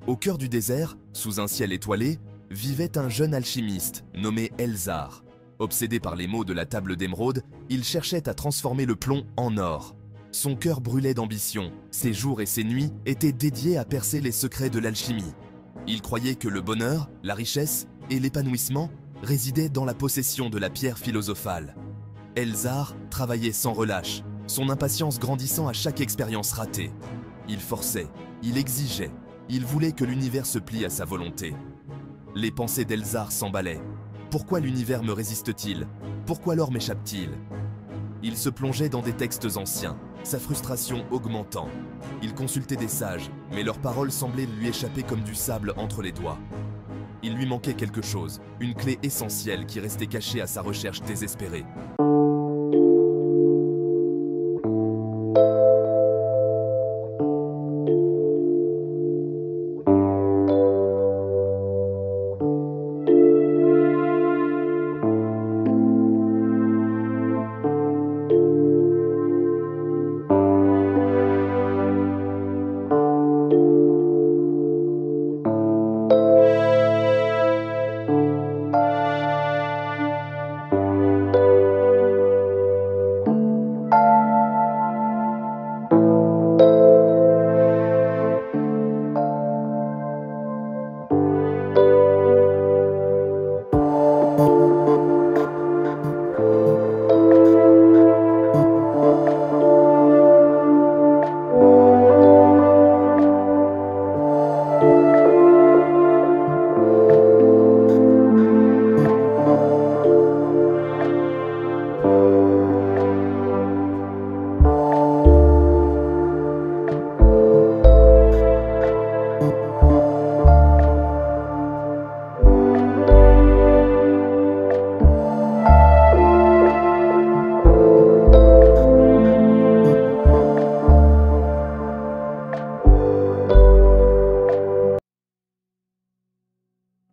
Au cœur du désert, sous un ciel étoilé, vivait un jeune alchimiste nommé Elzar. Obsédé par les mots de la table d'émeraude, il cherchait à transformer le plomb en or. Son cœur brûlait d'ambition, ses jours et ses nuits étaient dédiés à percer les secrets de l'alchimie. Il croyait que le bonheur, la richesse et l'épanouissement résidaient dans la possession de la pierre philosophale. Elzar travaillait sans relâche, son impatience grandissant à chaque expérience ratée. Il forçait, il exigeait, il voulait que l'univers se plie à sa volonté. Les pensées d'Elzar s'emballaient. Pourquoi l'univers me résiste-t-il? Pourquoi l'or m'échappe-t-il? Il se plongeait dans des textes anciens, sa frustration augmentant. Il consultait des sages, mais leurs paroles semblaient lui échapper comme du sable entre les doigts. Il lui manquait quelque chose, une clé essentielle qui restait cachée à sa recherche désespérée.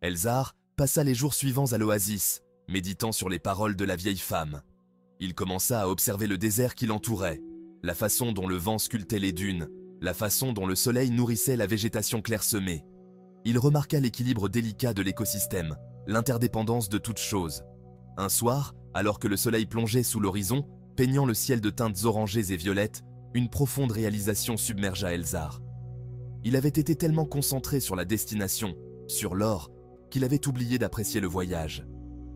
Elzar passa les jours suivants à l'oasis, méditant sur les paroles de la vieille femme. Il commença à observer le désert qui l'entourait, la façon dont le vent sculptait les dunes, la façon dont le soleil nourrissait la végétation clairsemée. Il remarqua l'équilibre délicat de l'écosystème, l'interdépendance de toutes choses. Un soir, alors que le soleil plongeait sous l'horizon, peignant le ciel de teintes orangées et violettes, une profonde réalisation submergea Elzar. Il avait été tellement concentré sur la destination, sur l'or, qu'il avait oublié d'apprécier le voyage.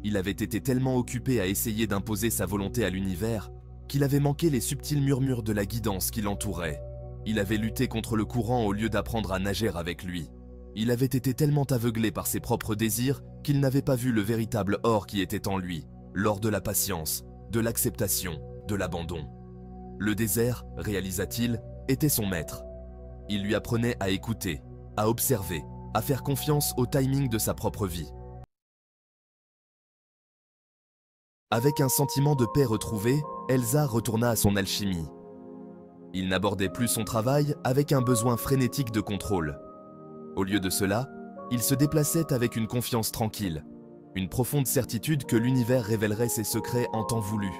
Il avait été tellement occupé à essayer d'imposer sa volonté à l'univers qu'il avait manqué les subtils murmures de la guidance qui l'entourait. Il avait lutté contre le courant au lieu d'apprendre à nager avec lui. Il avait été tellement aveuglé par ses propres désirs qu'il n'avait pas vu le véritable or qui était en lui, l'or de la patience, de l'acceptation, de l'abandon. Le désert, réalisa-t-il, était son maître. Il lui apprenait à écouter, à observer, à faire confiance au timing de sa propre vie. Avec un sentiment de paix retrouvé, Elzar retourna à son alchimie. Il n'abordait plus son travail avec un besoin frénétique de contrôle. Au lieu de cela, il se déplaçait avec une confiance tranquille, une profonde certitude que l'univers révélerait ses secrets en temps voulu.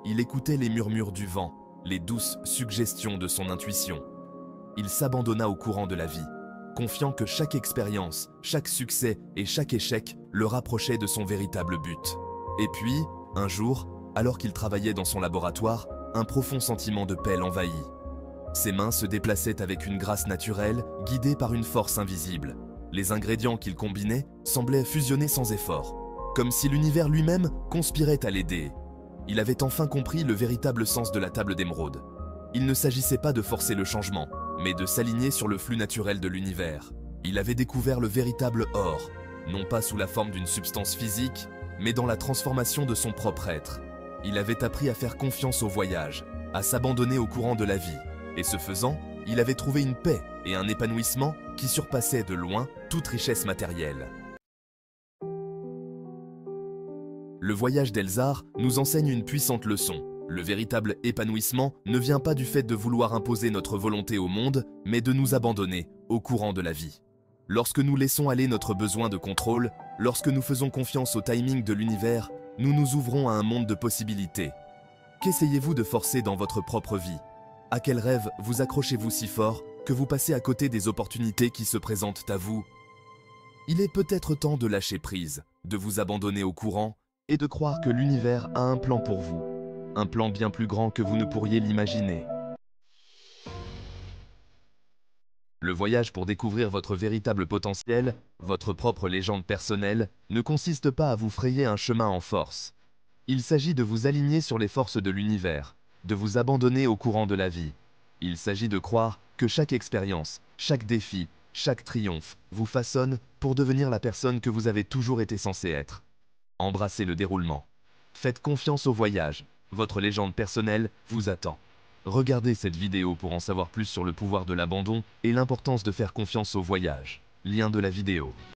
Il écoutait les murmures du vent, les douces suggestions de son intuition. Il s'abandonna au courant de la vie, confiant que chaque expérience, chaque succès et chaque échec le rapprochait de son véritable but. Et puis, un jour, alors qu'il travaillait dans son laboratoire, un profond sentiment de paix l'envahit. Ses mains se déplaçaient avec une grâce naturelle, guidées par une force invisible. Les ingrédients qu'il combinait semblaient fusionner sans effort, comme si l'univers lui-même conspirait à l'aider. Il avait enfin compris le véritable sens de la table d'émeraude. Il ne s'agissait pas de forcer le changement, mais de s'aligner sur le flux naturel de l'univers. Il avait découvert le véritable or, non pas sous la forme d'une substance physique, mais dans la transformation de son propre être. Il avait appris à faire confiance au voyage, à s'abandonner au courant de la vie, et ce faisant, il avait trouvé une paix et un épanouissement qui surpassaient de loin toute richesse matérielle. Le voyage d'Elzar nous enseigne une puissante leçon. Le véritable épanouissement ne vient pas du fait de vouloir imposer notre volonté au monde, mais de nous abandonner au courant de la vie. Lorsque nous laissons aller notre besoin de contrôle, lorsque nous faisons confiance au timing de l'univers, nous nous ouvrons à un monde de possibilités. Qu'essayez-vous de forcer dans votre propre vie? À quel rêve vous accrochez-vous si fort que vous passez à côté des opportunités qui se présentent à vous. Il est peut-être temps de lâcher prise, de vous abandonner au courant et de croire que l'univers a un plan pour vous. Un plan bien plus grand que vous ne pourriez l'imaginer. Le voyage pour découvrir votre véritable potentiel, votre propre légende personnelle, ne consiste pas à vous frayer un chemin en force. Il s'agit de vous aligner sur les forces de l'univers, de vous abandonner au courant de la vie. Il s'agit de croire que chaque expérience, chaque défi, chaque triomphe vous façonne pour devenir la personne que vous avez toujours été censé être. Embrassez le déroulement. Faites confiance au voyage. Votre légende personnelle vous attend. Regardez cette vidéo pour en savoir plus sur le pouvoir de l'abandon et l'importance de faire confiance au voyage. Lien de la vidéo.